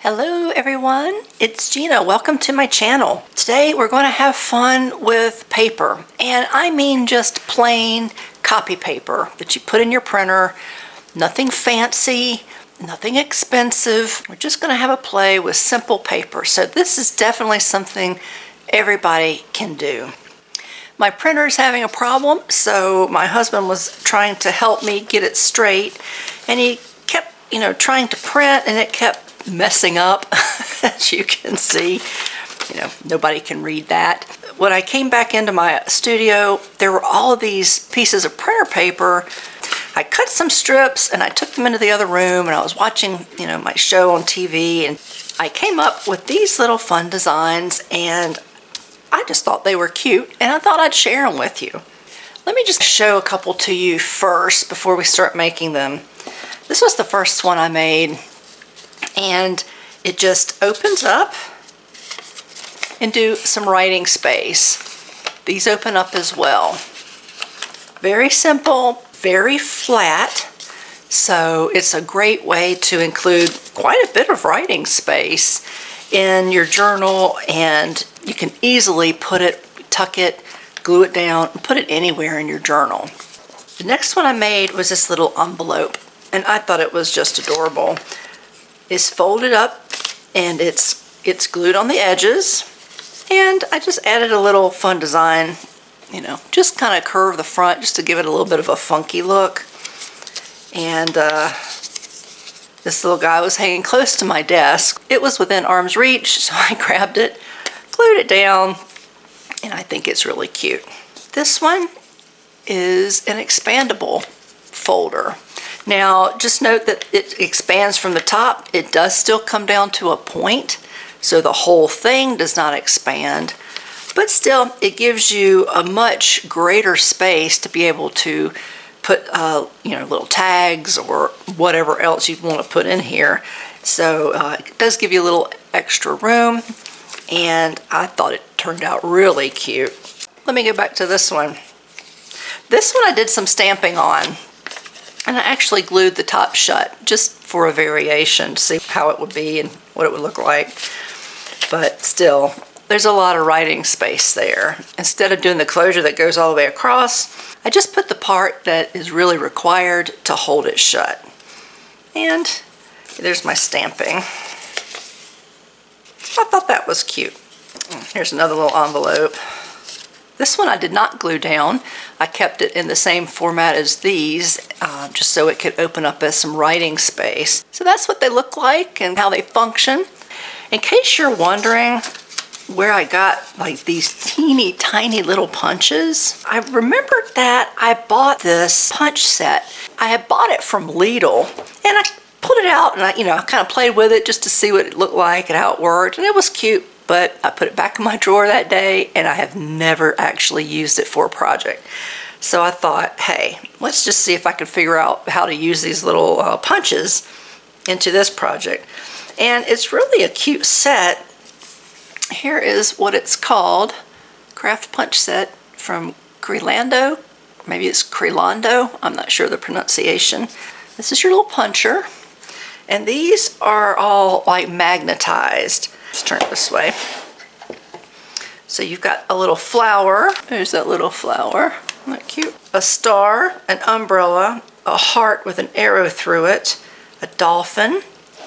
Hello everyone, it's Gina. Welcome to my channel. Today we're going to have fun with paper, and I mean just plain copy paper that you put in your printer. Nothing fancy, nothing expensive. We're just going to have a play with simple paper. So this is definitely something everybody can do. My printer's having a problem, so my husband was trying to help me get it straight, and he kept, trying to print, and it kept messing up. As you can see, nobody can read that. When I came back into my studio, there were all of these pieces of printer paper. I cut some strips and I took them into the other room, and I was watching, my show on TV, and I came up with these little fun designs, and I just thought they were cute, and I thought I'd share them with you. Let me just show a couple to you first before we start making them. This was the first one I made, and it just opens up into some writing space. These open up as well. Very simple, very flat, so it's a great way to include quite a bit of writing space in your journal, and you can easily put it, tuck it, glue it down, and put it anywhere in your journal. The next one I made was this little envelope, and I thought it was just adorable. It's folded up and it's glued on the edges, and I just added a little fun design, just kind of curve the front just to give it a little bit of a funky look. And this little guy was hanging close to my desk. It was within arm's reach, so I grabbed it, glued it down, and I think it's really cute. This one is an expandable folder. Now, just note that it expands from the top. It does still come down to a point, so the whole thing does not expand, but still, it gives you a much greater space to be able to put, little tags or whatever else you want to put in here. So it does give you a little extra room, and I thought it turned out really cute. Let me go back to this one. This one I did some stamping on, and I actually glued the top shut just for a variation to see how it would be and what it would look like. But still, there's a lot of writing space there. Instead of doing the closure that goes all the way across, I just put the part that is really required to hold it shut. And there's my stamping. I thought that was cute. Here's another little envelope. This one I did not glue down. I kept it in the same format as these, just so it could open up as some writing space. So that's what they look like and how they function. In case you're wondering where I got like these teeny tiny little punches, I remembered that I bought this punch set. I had bought it from Lidl, and I pulled it out and I kind of played with it just to see what it looked like and how it worked, and it was cute. But I put it back in my drawer that day, and I have never actually used it for a project. So I thought, hey, let's just see if I can figure out how to use these little punches into this project. And it's really a cute set. Here is what it's called, Craft Punch Set from Crelando. Maybe it's Crelando, I'm not sure the pronunciation. This is your little puncher, and these are all like magnetized. Let's turn it this way. So you've got a little flower. There's that little flower. Isn't that cute? A star, an umbrella, a heart with an arrow through it, a dolphin,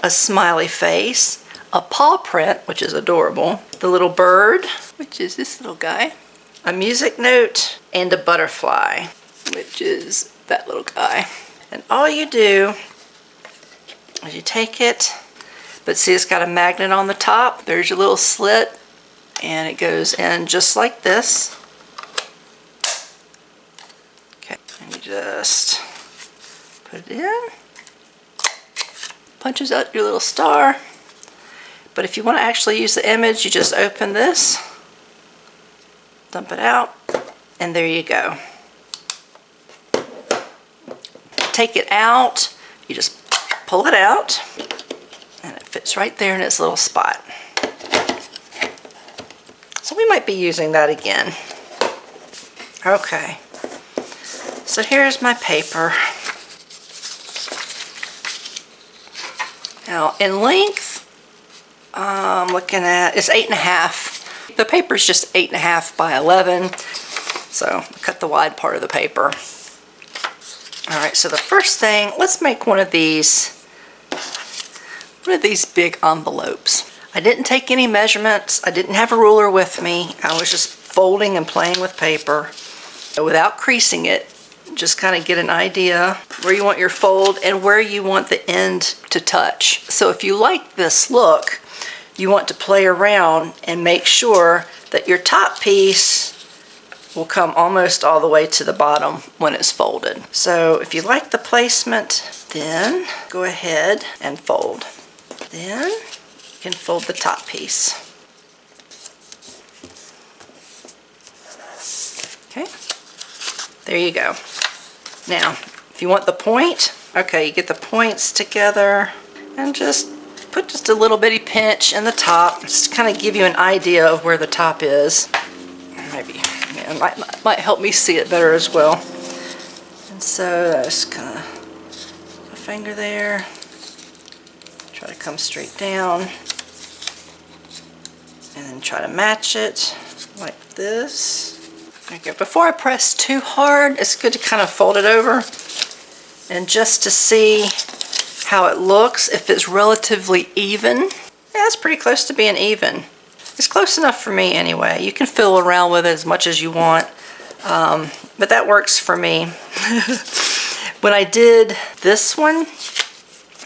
a smiley face, a paw print, which is adorable, the little bird, which is this little guy, a music note, and a butterfly, which is that little guy. And all you do is you take it, but see, it's got a magnet on the top. There's your little slit, and it goes in just like this. Okay, and you just put it in. Punches out your little star. But if you want to actually use the image, you just open this, dump it out, and there you go. Take it out, you just pull it out, and it fits right there in its little spot. So we might be using that again. Okay, so here's my paper. Now in length, I'm looking at, it's 8.5. The paper's just 8.5 by 11. So cut the wide part of the paper. All right, so the first thing, let's make one of these big envelopes. I didn't take any measurements. I didn't have a ruler with me. I was just folding and playing with paper without creasing it. Just kind of get an idea where you want your fold and where you want the end to touch. So if you like this look, you want to play around and make sure that your top piece will come almost all the way to the bottom when it's folded. So if you like the placement, then go ahead and fold. Then you can fold the top piece. Okay, there you go. Now, if you want the point, okay, you get the points together and just put just a little bitty pinch in the top, just to kind of give you an idea of where the top is. Maybe, yeah, it might help me see it better as well. And so just kind of put a finger there, try to come straight down, and then try to match it like this. Okay, before I press too hard, it's good to kind of fold it over and just to see how it looks, if it's relatively even. Yeah, it's pretty close to being even. It's close enough for me anyway. You can fiddle around with it as much as you want, but that works for me. When I did this one,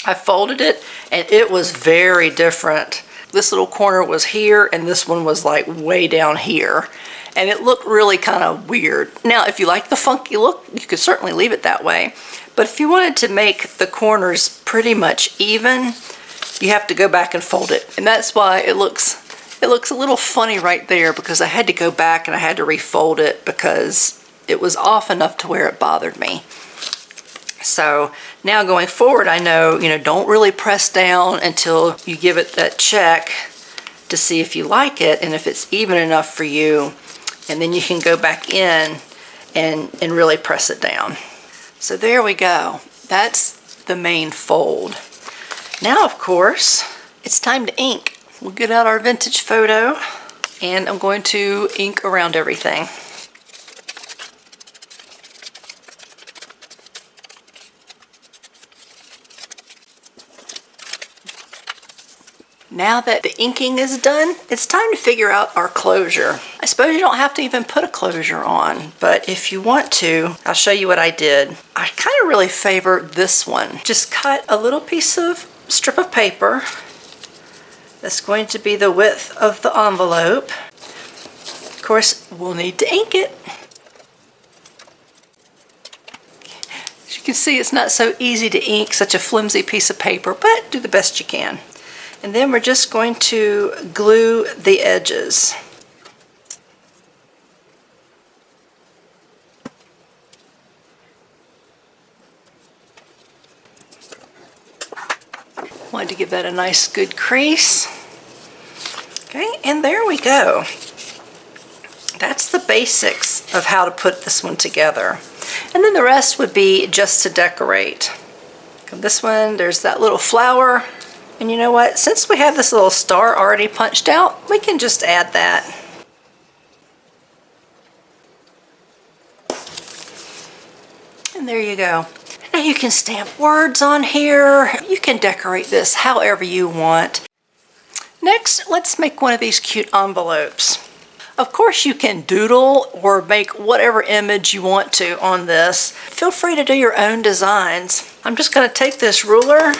I folded it and it was very different. This little corner was here and this one was like way down here. And it looked really kind of weird. Now, if you like the funky look, you could certainly leave it that way. But if you wanted to make the corners pretty much even, you have to go back and fold it. And that's why it looks a little funny right there, because I had to go back and I had to refold it because it was off enough to where it bothered me. So now going forward, I know, don't really press down until you give it that check to see if you like it and if it's even enough for you. And then you can go back in and really press it down. So there we go. That's the main fold. Now, of course, it's time to ink. We'll get out our vintage photo and I'm going to ink around everything. Now that the inking is done, it's time to figure out our closure. I suppose you don't have to even put a closure on, but if you want to, I'll show you what I did. I kind of really favor this one. Just cut a little piece of strip of paper that's going to be the width of the envelope. Of course, we'll need to ink it. As you can see, it's not so easy to ink such a flimsy piece of paper, but do the best you can. And then we're just going to glue the edges. Wanted to give that a nice good crease. Okay, and there we go. That's the basics of how to put this one together. And then the rest would be just to decorate. This one, there's that little flower. And you know what? Since we have this little star already punched out, we can just add that. And there you go. Now you can stamp words on here. You can decorate this however you want. Next, let's make one of these cute envelopes. Of course, you can doodle or make whatever image you want to on this. Feel free to do your own designs. I'm just going to take this ruler.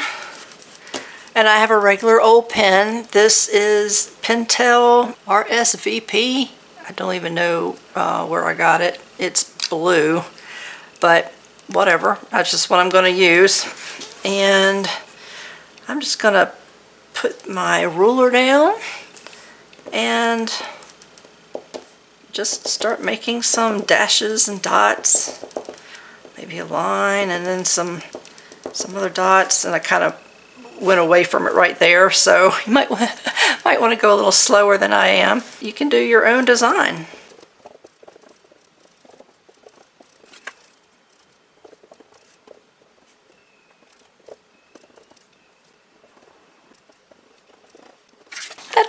And I have a regular old pen. This is Pentel RSVP. I don't even know where I got it. It's blue, but whatever. That's just what I'm going to use. And I'm just going to put my ruler down and just start making some dashes and dots. Maybe a line and then some other dots, and I kind of went away from it right there, so you might want to go a little slower than I am. You can do your own design.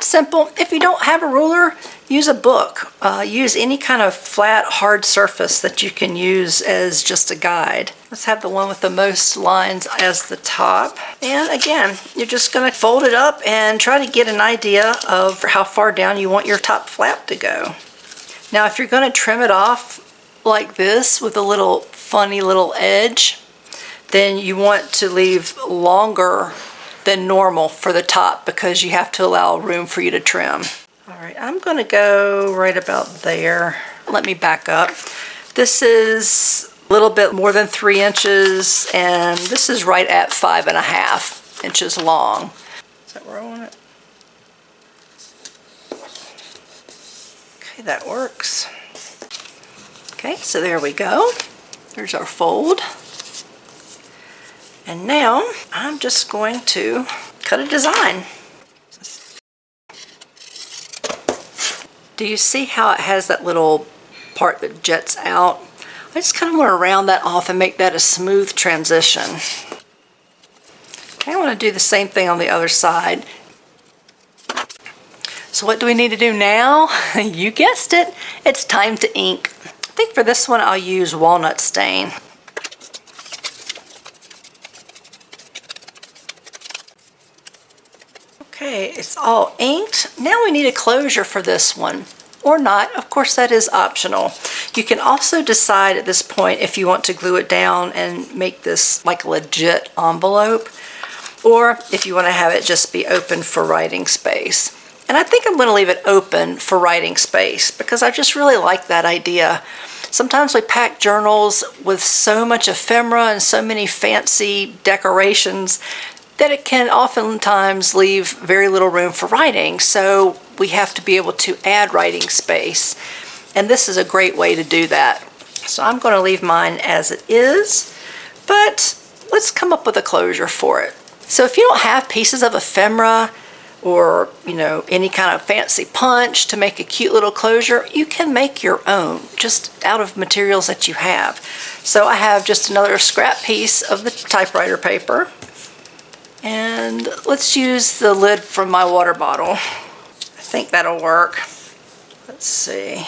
That's simple. If you don't have a ruler, use a book. Use any kind of flat, hard surface that you can use as just a guide. Let's have the one with the most lines as the top. And again, you're just going to fold it up and try to get an idea of how far down you want your top flap to go. Now, if you're going to trim it off like this with a little funny little edge, then you want to leave longer than normal for the top because you have to allow room for you to trim. All right, I'm going to go right about there. Let me back up. This is a little bit more than 3 inches, and this is right at 5.5 inches long. Is that where I want it? Okay, that works. Okay, so there we go. There's our fold. And now I'm just going to cut a design. Do you see how it has that little part that jets out? I just kind of want to round that off and make that a smooth transition. Okay, I want to do the same thing on the other side. So what do we need to do now? You guessed it, it's time to ink. I think for this one I'll use walnut stain. Okay, it's all inked. Now we need a closure for this one, or not. Of course, that is optional. You can also decide at this point if you want to glue it down and make this like a legit envelope, or if you want to have it just be open for writing space. And I think I'm going to leave it open for writing space because I just really like that idea. Sometimes we pack journals with so much ephemera and so many fancy decorations that it can oftentimes leave very little room for writing, so we have to be able to add writing space, and this is a great way to do that. So I'm going to leave mine as it is, but let's come up with a closure for it. So if you don't have pieces of ephemera or any kind of fancy punch to make a cute little closure, you can make your own just out of materials that you have. So I have just another scrap piece of the typewriter paper. And let's use the lid from my water bottle. I think that'll work. Let's see.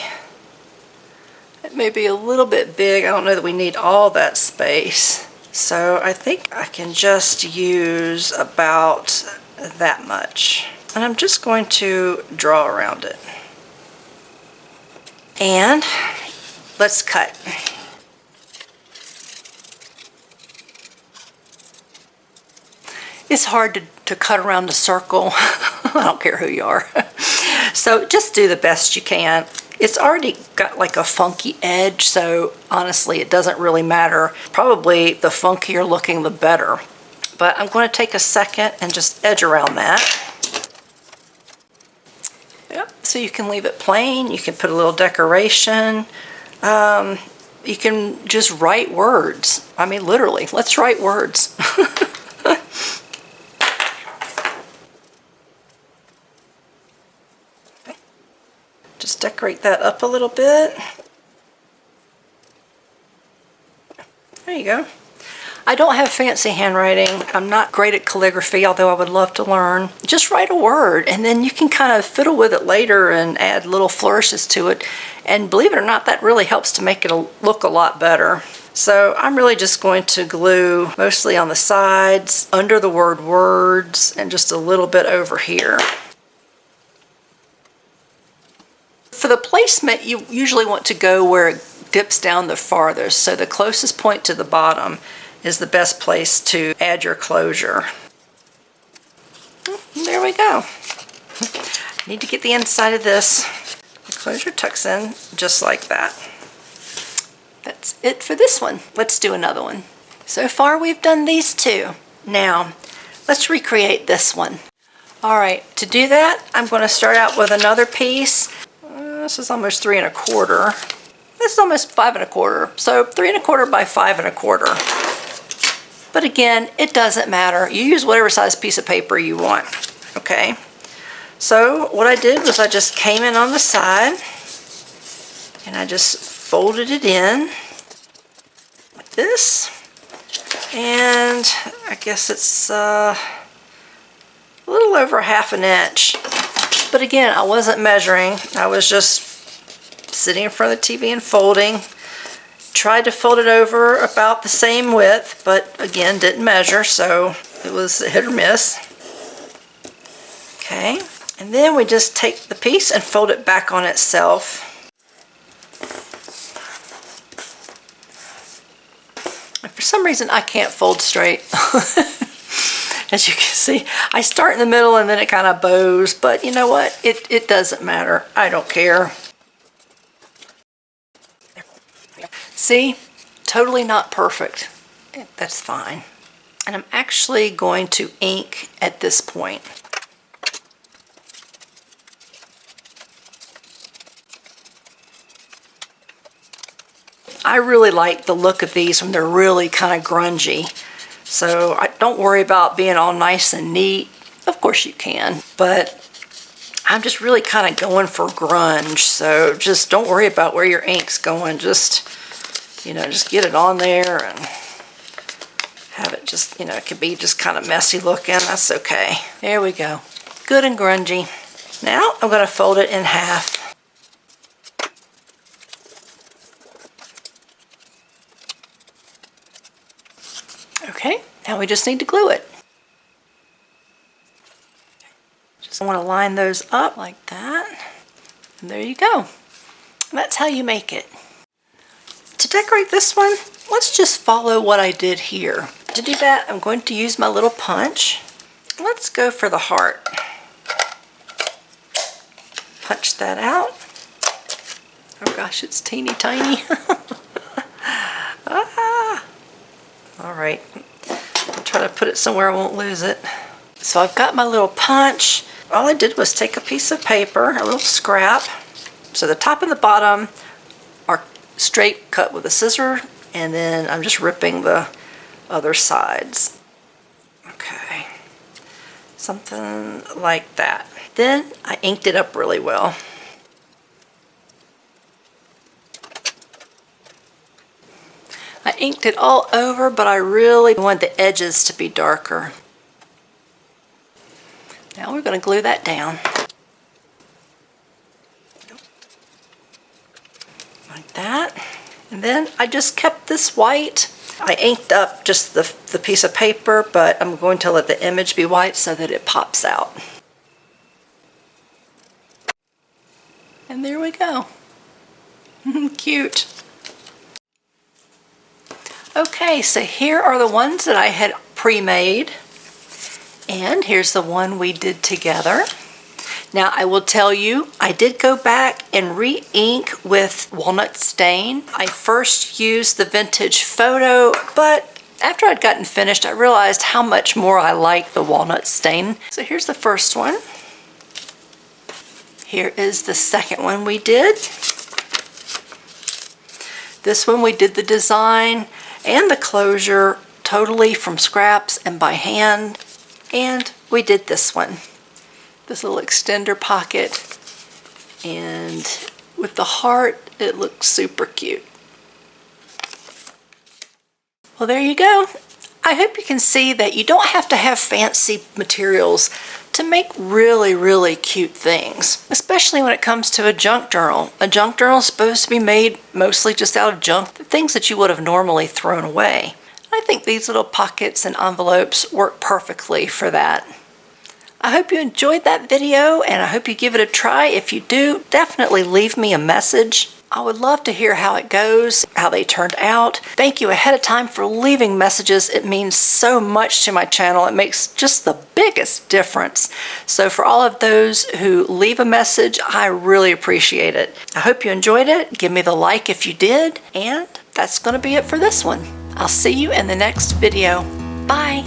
It may be a little bit big. I don't know that we need all that space. So I think I can just use about that much. And I'm just going to draw around it. And let's cut. It's hard to cut around a circle. I don't care who you are. So just do the best you can. It's already got like a funky edge, so honestly it doesn't really matter. Probably the funkier looking the better. But I'm going to take a second and just edge around that. Yep, so you can leave it plain. You can put a little decoration. You can just write words. I mean, literally, let's write words. Just decorate that up a little bit. There you go. I don't have fancy handwriting. I'm not great at calligraphy, although I would love to learn. Just write a word, and then you can kind of fiddle with it later and add little flourishes to it. And believe it or not, that really helps to make it look a lot better. So I'm really just going to glue mostly on the sides, under the word words, and just a little bit over here. For the placement, you usually want to go where it dips down the farthest, so the closest point to the bottom is the best place to add your closure. There we go. Need to get the inside of this. The closure tucks in just like that. That's it for this one. Let's do another one. So far we've done these two. Now, let's recreate this one. All right, to do that, I'm going to start out with another piece. This is almost 3 1/4. This is almost 5 1/4. So 3 1/4 by 5 1/4. But again, it doesn't matter. You use whatever size piece of paper you want. Okay. So what I did was I just came in on the side and I just folded it in like this. And I guess it's a little over 1/2 inch. But again, I wasn't measuring. I was just sitting in front of the TV and folding. Tried to fold it over about the same width, but again, didn't measure, so it was a hit or miss. Okay, and then we just take the piece and fold it back on itself. And for some reason, I can't fold straight. As you can see, I start in the middle and then it kind of bows, but you know what? It doesn't matter. I don't care. See? Totally not perfect. That's fine. And I'm actually going to ink at this point. I really like the look of these when they're really kind of grungy. So I don't worry about being all nice and neat. Of course you can, but I'm just really kind of going for grunge. So just don't worry about where your ink's going. Just, you know, just get it on there and have it just, you know, it could be just kind of messy looking. That's okay. There we go. Good and grungy. Now I'm going to fold it in half. Okay, now we just need to glue it. Just want to line those up like that. And there you go. And that's how you make it. To decorate this one, let's just follow what I did here. To do that, I'm going to use my little punch. Let's go for the heart. Punch that out. Oh gosh, it's teeny tiny. All right, I'll try to put it somewhere I won't lose it. So I've got my little punch. All I did was take a piece of paper, a little scrap. So the top and the bottom are straight cut with a scissor, and then I'm just ripping the other sides. Okay, something like that. Then I inked it up really well. I inked it all over, but I really want the edges to be darker. Now we're going to glue that down. Like that. And then I just kept this white. I inked up just the piece of paper, but I'm going to let the image be white so that it pops out. And there we go. Cute. Okay, so here are the ones that I had pre-made, and here's the one we did together. Now I will tell you, I did go back and re-ink with walnut stain. I first used the vintage photo, but after I'd gotten finished, I realized how much more I like the walnut stain. So here's the first one. Here is the second one we did. This one we did the design and the closure totally from scraps and by hand. And we did this one, this little extender pocket, and with the heart, it looks super cute. Well, there you go. I hope you can see that you don't have to have fancy materials to make really, really cute things, especially when it comes to a junk journal. A junk journal is supposed to be made mostly just out of junk, the things that you would have normally thrown away. I think these little pockets and envelopes work perfectly for that. I hope you enjoyed that video, and I hope you give it a try. If you do, definitely leave me a message. I would love to hear how it goes, how they turned out. Thank you ahead of time for leaving messages. It means so much to my channel. It makes just the biggest difference. So for all of those who leave a message, I really appreciate it. I hope you enjoyed it. Give me the like if you did. And that's going to be it for this one. I'll see you in the next video. Bye.